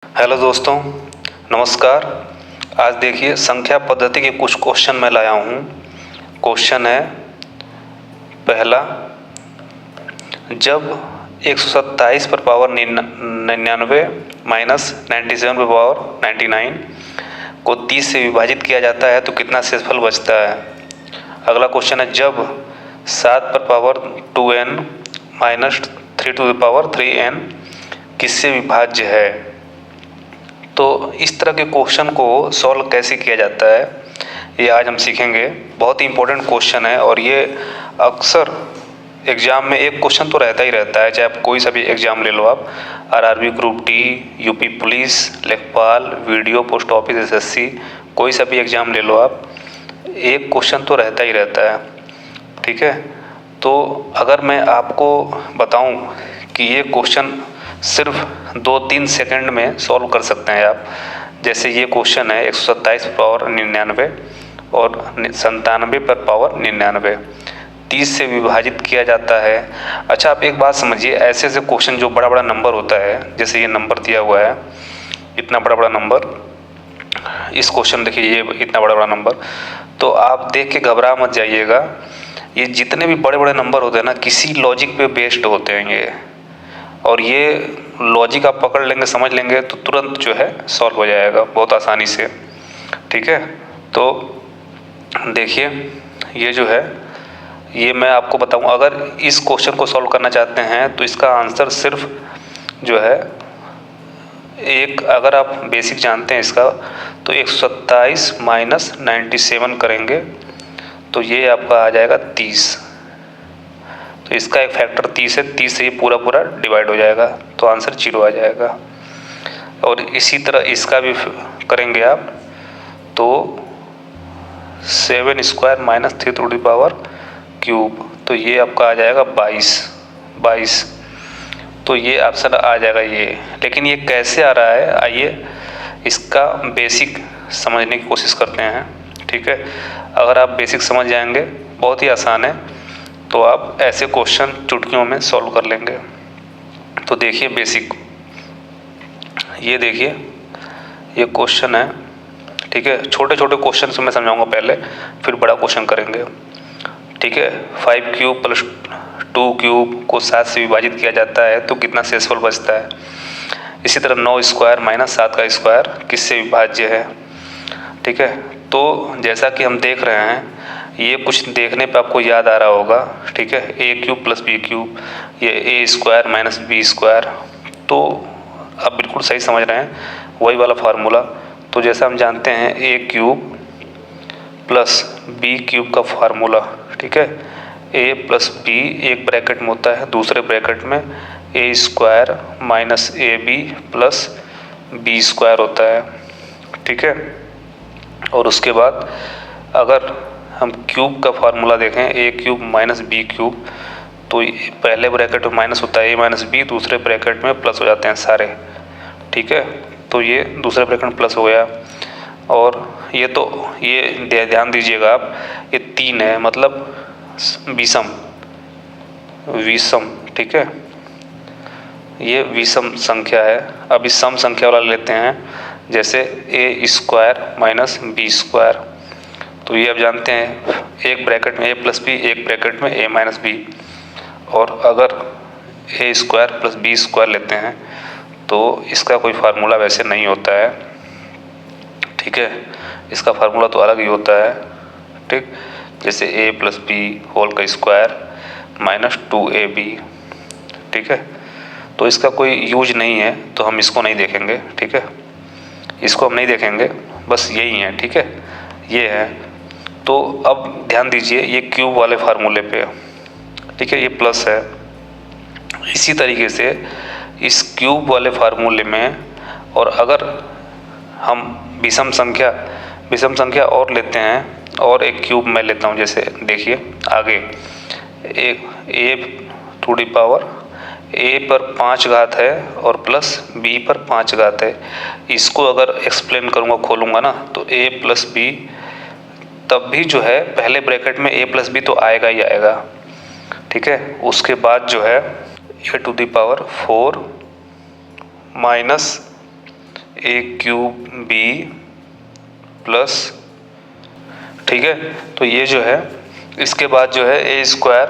Hello दोस्तों, नमस्कार। आज देखिए संख्या पद्धति के कुछ क्वेश्चन मैं लाया हूँ। क्वेश्चन है पहला, जब 127 पर पावर 99 माइनस 97 पर पावर 99 को 30 से विभाजित किया जाता है तो कितना शेषफल बचता है। अगला क्वेश्चन है, जब 7 पर power 2n minus 3 to the power 3n किससे विभाज्य है। तो इस तरह के क्वेश्चन को सॉल्व कैसे किया जाता है ये आज हम सीखेंगे। बहुत ही इम्पोर्टेंट क्वेश्चन है और ये अक्सर एग्ज़ाम में एक क्वेश्चन तो रहता ही रहता है, चाहे आप कोई सा भी एग्ज़ाम ले लो, आप RRB group D, UP police, लेखपाल, वीडियो, पोस्ट ऑफिस, एसएससी, कोई सा भी एग्ज़ाम ले लो आप, एक क्वेश्चन तो रहता ही रहता है। ठीक है, तो अगर मैं आपको बताऊं कि ये क्वेश्चन सिर्फ 2-3 सेकंड में सॉल्व कर सकते हैं आप। जैसे ये क्वेश्चन है 127 पर पावर 99 और 97 पर पावर 99 30 से विभाजित किया जाता है। अच्छा, आप एक बात समझिए, ऐसे ऐसे क्वेश्चन जो बड़ा बड़ा नंबर होता है, जैसे ये नंबर दिया हुआ है, इतना बड़ा बड़ा नंबर, इस क्वेश्चन देखिए ये इतना बड़ा बड़ा नंबर, तो आप देख के घबरा मत जाइएगा। ये जितने भी बड़े बड़े नंबर होते हैं ना, किसी लॉजिक पे बेस्ड होते हैं ये, और ये लॉजिक आप पकड़ लेंगे, समझ लेंगे तो तुरंत जो है सॉल्व हो जाएगा बहुत आसानी से। ठीक है, तो देखिए ये जो है, ये मैं आपको बताऊं, अगर इस क्वेश्चन को सॉल्व करना चाहते हैं तो इसका आंसर सिर्फ जो है एक, अगर आप बेसिक जानते हैं इसका, तो 127 माइनस 97 करेंगे तो ये आपका आ जाएगा 30। तो इसका एक फैक्टर 30 है, 30 से ये पूरा पूरा डिवाइड हो जाएगा तो आंसर 0 आ जाएगा। और इसी तरह इसका भी करेंगे आप तो 7 square minus 3 to the power cube, तो ये आपका आ जाएगा 22। तो ये ऑप्शन आ जाएगा ये। लेकिन ये कैसे आ रहा है, आइए इसका बेसिक समझने की कोशिश करते हैं। ठीक है, अगर आप बेसिक समझ जाएंगे, बहुत ही आसान है, तो आप ऐसे क्वेश्चन चुटकियों में सॉल्व कर लेंगे। तो देखिए बेसिक, ये देखिए ये क्वेश्चन है। ठीक है, छोटे छोटे क्वेश्चन से मैं समझाऊंगा पहले, फिर बड़ा क्वेश्चन करेंगे। ठीक है, 5 क्यूब प्लस 2 क्यूब को 7 से विभाजित किया जाता है तो कितना शेषफल बचता है। इसी तरह 9 स्क्वायर माइनस 7 का स्क्वायर किससे विभाज्य है। ठीक है, तो जैसा कि हम देख रहे हैं, ये कुछ देखने पे आपको याद आ रहा होगा। ठीक है, ए क्यूब प्लस बी क्यूब, ये ए स्क्वायर माइनस बी स्क्वायर, तो आप बिल्कुल सही समझ रहे हैं, वही वाला फार्मूला। तो जैसा हम जानते हैं A cube plus B cube का फार्मूला, ठीक है, ए प्लस बी एक ब्रैकेट में होता है, दूसरे ब्रैकेट में A square minus A B plus B square होता है। ठीक है, और उसके बाद अगर हम क्यूब का फार्मूला देखें, ए क्यूब माइनस बी क्यूब, तो पहले ब्रैकेट में माइनस होता है ए माइनस बी, दूसरे ब्रैकेट में प्लस हो जाते हैं सारे। ठीक है, तो ये दूसरे ब्रैकेट में प्लस हो गया। और ये तो ये ध्यान दीजिएगा आप, ये 3 है, मतलब विषम। ठीक है, ये विषम संख्या है। अब इस सम संख्या वाला लेते हैं, जैसे ए स्क्वायर माइनस बी स्क्वायर, तो ये आप जानते हैं एक ब्रैकेट में ए प्लस बी, एक ब्रैकेट में ए माइनस बी। और अगर ए स्क्वायर प्लस बी स्क्वायर लेते हैं तो इसका कोई फार्मूला वैसे नहीं होता है। ठीक है, इसका फार्मूला तो अलग ही होता है। ठीक, जैसे ए प्लस बी होल का स्क्वायर माइनस 2ab। ठीक है, तो इसका कोई यूज नहीं है, तो हम इसको नहीं देखेंगे। ठीक है, इसको हम नहीं देखेंगे, बस यही है। ठीक है, ये है। तो अब ध्यान दीजिए ये क्यूब वाले फार्मूले पे। ठीक है, ये प्लस है। इसी तरीके से इस क्यूब वाले फार्मूले में, और अगर हम विषम संख्या और लेते हैं, और एक क्यूब मैं लेता हूँ, जैसे देखिए आगे ए टू दी पावर ए पर 5 घात है और प्लस बी पर 5 घात है। इसको अगर एक्सप्लेन करूँगा, खोलूँगा ना, तो ए प्लस बी, तब भी जो है पहले ब्रैकेट में ए प्लस बी तो आएगा ही आएगा। ठीक है, उसके बाद जो है A to the power 4 minus A cube B plus, ठीक है। तो ये जो है इसके बाद जो है A square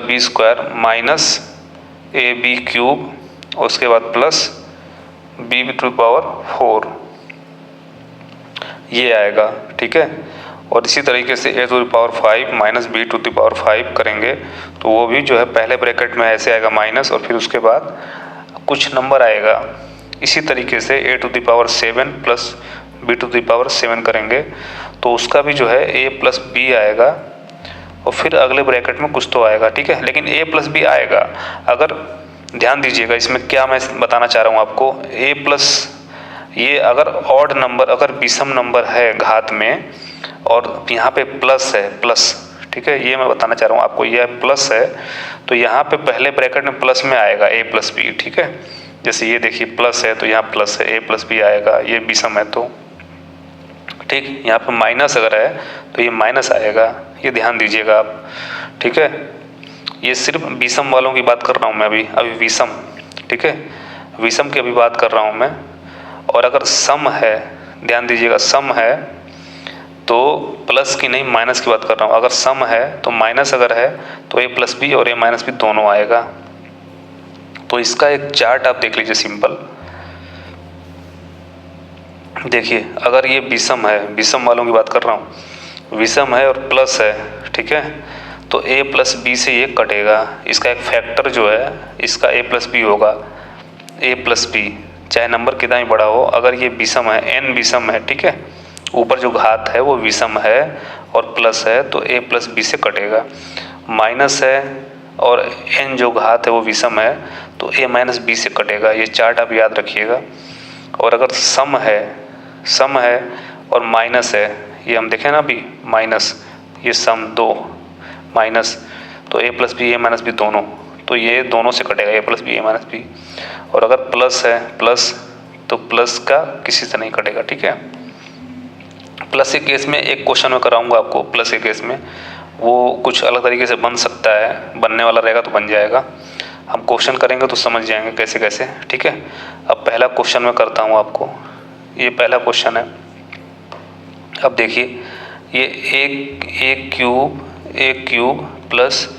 B square minus A B cube, और उसके बाद प्लस बी टू पावर 4, ये आएगा, ठीक है। और इसी तरीके से A to the power 5 minus B to the power 5 करेंगे तो वो भी जो है पहले ब्रैकेट में ऐसे आएगा माइनस, और फिर उसके बाद कुछ नंबर आएगा। इसी तरीके से A to the power 7 plus B to the power 7 करेंगे तो उसका भी जो है ए प्लस बी आएगा, और फिर अगले ब्रैकेट में कुछ तो आएगा, ठीक है। लेकिन ए प्लस बी आएगा, अगर ध्यान दीजिएगा इसमें क्या मैं बताना चाह रहा हूँ आपको। ए प्लस, ये अगर ऑड नंबर, अगर विषम नंबर है घात में और यहाँ पे प्लस है, प्लस, ठीक है, ये मैं बताना चाह रहा हूँ आपको। यह प्लस है तो यहाँ पे पहले ब्रैकेट में प्लस में आएगा ए प्लस बी, ठीक है। जैसे ये देखिए प्लस है तो यहाँ प्लस है, ए प्लस बी आएगा, ये विषम है तो, ठीक। यहाँ पे माइनस अगर है तो ये माइनस आएगा, ये ध्यान दीजिएगा आप, ठीक है। ये सिर्फ विषम वालों की बात कर रहा हूँ मैं अभी विषम, ठीक है, विषम की अभी बात कर रहा हूँ मैं। और अगर सम है, ध्यान दीजिएगा, सम है तो प्लस की नहीं माइनस की बात कर रहा हूँ। अगर सम है तो माइनस अगर है तो ए प्लस बी और ए माइनस बी दोनों आएगा। तो इसका एक चार्ट आप देख लीजिए सिंपल। देखिए अगर ये विषम है, विषम वालों की बात कर रहा हूँ, विषम है और प्लस है, ठीक है, तो ए प्लस बी से ये कटेगा। इसका एक फैक्टर जो है इसका ए प्लस बी होगा, ए प्लस बी, चाहे नंबर कितना ही बड़ा हो, अगर ये विषम है, एन विषम है, ठीक है, ऊपर जो घात है वो विषम है और प्लस है तो ए प्लस बी से कटेगा। माइनस है और एन जो घात है वो विषम है तो ए माइनस बी से कटेगा। ये चार्ट आप याद रखिएगा। और अगर सम है और माइनस है, ये हम देखें ना अभी माइनस, ये सम दो माइनस, तो ए प्लस बी ए माइनस बी दोनों, तो ये दोनों से कटेगा, ए प्लस बी ए माइनस बी। और अगर प्लस है, प्लस, तो प्लस का किसी से नहीं कटेगा, ठीक है। प्लस के केस में एक क्वेश्चन मैं कराऊंगा आपको, प्लस के केस में वो कुछ अलग तरीके से बन सकता है, बनने वाला रहेगा तो बन जाएगा। हम क्वेश्चन करेंगे तो समझ जाएंगे कैसे कैसे, ठीक है। अब पहला क्वेश्चन मैं करता हूँ आपको, ये पहला क्वेश्चन है। अब देखिए ये ए क्यूब प्लस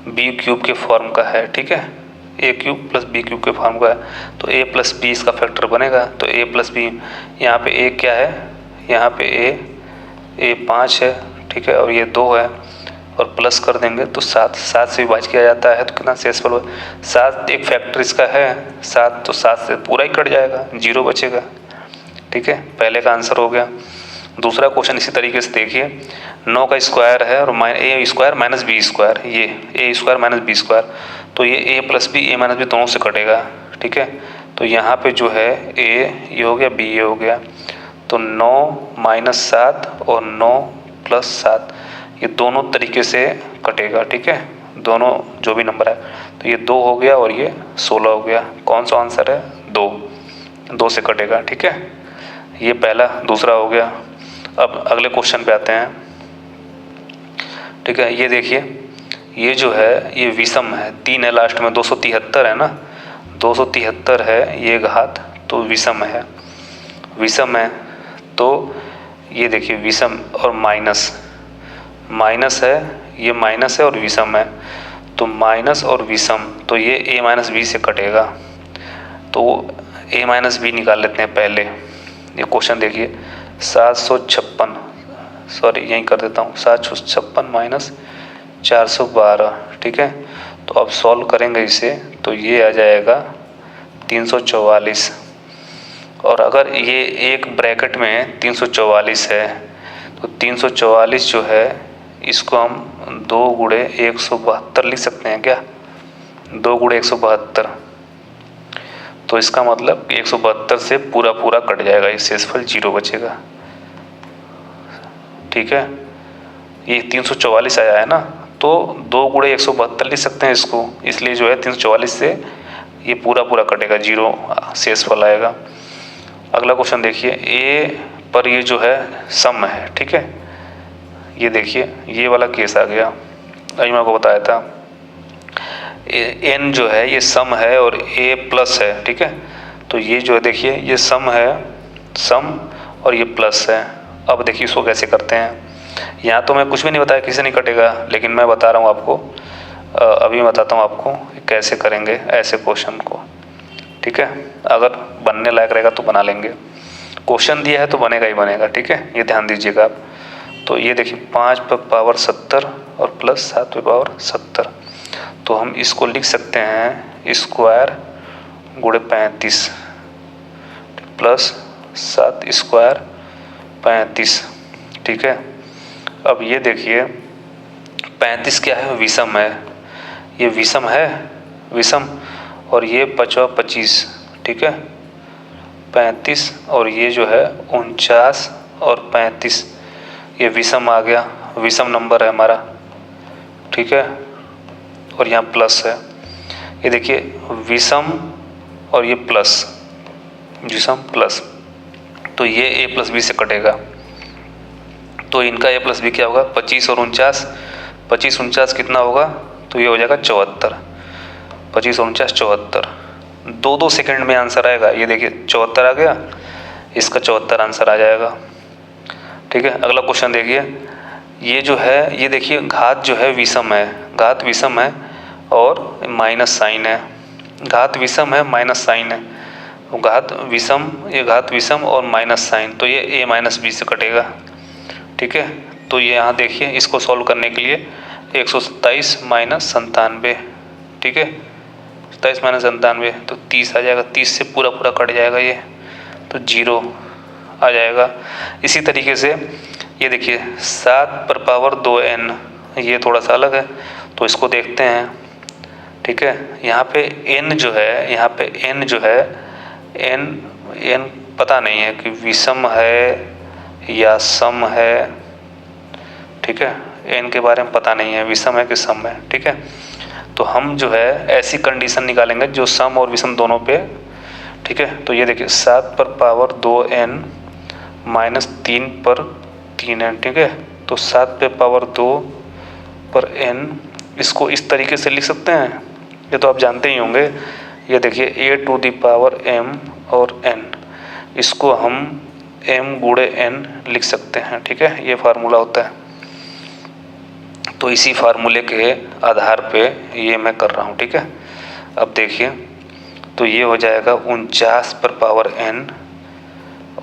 बी क्यूब के फॉर्म का है, ठीक है, ए क्यूब प्लस बी क्यूब के फॉर्म का है तो ए प्लस बी इसका फैक्टर बनेगा। तो ए प्लस बी, यहाँ पे ए क्या है, यहाँ पे ए 5 है, ठीक है, और ये 2 है, और प्लस कर देंगे तो 7 से विभाजित किया जाता है तो कितना शेषफल हो, 7 एक फैक्टर इसका है 7, तो 7 से पूरा ही कट जाएगा, 0 बचेगा, ठीक है। पहले का आंसर हो गया। दूसरा क्वेश्चन इसी तरीके से देखिए, 9 का स्क्वायर है और ए स्क्वायर माइनस बी स्क्वायर, ये ए स्क्वायर माइनस बी स्क्वायर, तो ये ए प्लस बी ए माइनस बी दोनों से कटेगा, ठीक है। तो यहाँ पे जो है ए ये हो गया, बी ये हो गया, तो 9 माइनस 7 और 9 प्लस 7 ये दोनों तरीके से कटेगा, ठीक है, दोनों जो भी नंबर है। तो ये 2 हो गया और ये 16 हो गया। कौन सा आंसर है, 2 से कटेगा, ठीक है। ये पहला, दूसरा हो गया। अब अगले क्वेश्चन पे आते हैं, ठीक है। ये देखिए ये जो है ये विषम है, 3 है लास्ट में, 273 है ना, 273 है ये घात, तो विषम है, विषम है। तो ये देखिए विषम और माइनस है, ये माइनस है और विषम है, तो माइनस और विषम, तो ये ए माइनस बी से कटेगा। तो ए माइनस बी निकाल लेते हैं पहले। ये क्वेश्चन देखिए 756, सॉरी यहीं कर देता हूँ, 756 माइनस 412, ठीक है। तो अब सॉल्व करेंगे इसे तो ये आ जाएगा 344। और अगर ये एक ब्रैकेट में 344 है तो 344 जो है इसको हम 2 गुणे 172 लिख सकते हैं क्या, 2 गुणे 172, तो इसका मतलब 172 से पूरा कट जाएगा, ये शेषफल 0 बचेगा, ठीक है। ये 344 आया है ना, तो 2 गुणे 172 लिख सकते हैं इसको, इसलिए जो है 344 से ये पूरा कटेगा, 0 शेषफल आएगा। अगला क्वेश्चन देखिए, ए पर ये जो है सम है, ठीक है। ये देखिए ये वाला केस आ गया, अभी मैं आपको बताया था। एन जो है ये सम है और ए प्लस है, ठीक है, तो ये जो है देखिए ये सम है, सम और ये प्लस है। अब देखिए इसको कैसे करते हैं। यहाँ तो मैं कुछ भी नहीं बताया, किसी नहीं कटेगा, लेकिन मैं बता रहा हूँ आपको, अभी बताता हूँ आपको कैसे करेंगे ऐसे क्वेश्चन को। ठीक है, अगर बनने लायक रहेगा तो बना लेंगे, क्वेश्चन दिया है तो बनेगा ही बनेगा। ठीक है, ये ध्यान दीजिएगा आप। तो ये देखिए 5 पे पावर 70 और प्लस 7 पे पावर 70, तो हम इसको लिख सकते हैं स्क्वायर गुणे 35 प्लस 7 स्क्वायर 35। ठीक है, अब ये देखिए 35 क्या है, विषम है, ये विषम है, विषम, और ये 25। ठीक है, 35 और ये जो है 49 और 35, ये विषम आ गया, विषम नंबर है हमारा। ठीक है, और यहाँ प्लस है, ये देखिए विषम और ये प्लस, विषम प्लस, तो ये ए प्लस बी से कटेगा, तो इनका ए प्लस बी क्या होगा, 25 और 49, 25 49 कितना होगा, तो ये हो जाएगा 74, 25 और 49 74, 2-2 सेकंड में आंसर आएगा। ये देखिए 74 आ गया, इसका 74 आंसर आ जाएगा। ठीक है, अगला क्वेश्चन देखिए, ये जो है ये देखिए घात जो है विषम है, घात विषम है और माइनस साइन है, घात विषम है माइनस साइन है, घात विषम, ये घात विषम और माइनस साइन, तो ये ए माइनस बी से कटेगा। ठीक है, तो ये यहाँ देखिए इसको सॉल्व करने के लिए 127 माइनस 97, ठीक है 27 माइनस 97 तो 30 आ जाएगा, 30 से पूरा पूरा कट जाएगा ये, तो 0 आ जाएगा। इसी तरीके से ये देखिए 7 पर पावर 2n, ये थोड़ा सा अलग है तो इसको देखते हैं। ठीक है, यहाँ पे n जो है, यहाँ पे n जो है, n पता नहीं है कि विषम है या सम है। ठीक है, n के बारे में पता नहीं है विषम है कि सम है। ठीक है, तो हम जो है ऐसी कंडीशन निकालेंगे जो सम और विषम दोनों पे। ठीक है, तो ये देखिए 7 पर पावर 2n माइनस 3 पर 3n। ठीक है, तो 7 पे पावर 2 पर n, इसको इस तरीके से लिख सकते हैं, ये तो आप जानते ही होंगे। ये देखिए a to the power m और n, इसको हम m गुणे n लिख सकते हैं। ठीक है, ये फार्मूला होता है, तो इसी फार्मूले के आधार पे ये मैं कर रहा हूँ। ठीक है, अब देखिए तो ये हो जाएगा 49 पर पावर n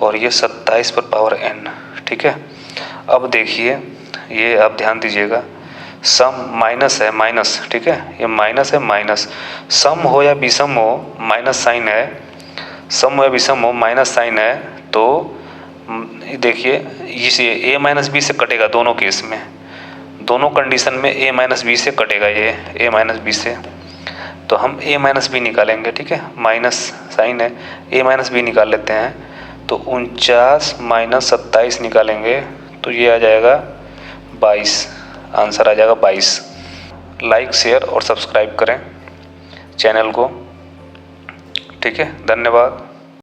और ये 27 पर पावर n। ठीक है, अब देखिए ये आप ध्यान दीजिएगा, सम माइनस है माइनस, ठीक है ये माइनस है माइनस, सम हो या विषम हो माइनस साइन है, सम हो या विषम हो माइनस साइन है, तो देखिए इसे a माइनस बी से कटेगा दोनों केस में, दोनों कंडीशन में a माइनस बी से कटेगा, ये a माइनस बी से, तो हम a माइनस बी निकालेंगे। ठीक है, माइनस साइन है, a माइनस बी निकाल लेते हैं, तो 49 माइनस 27 निकालेंगे तो ये आ जाएगा 22, आंसर आ जाएगा 22। लाइक शेयर और सब्सक्राइब करें चैनल को। ठीक है, धन्यवाद।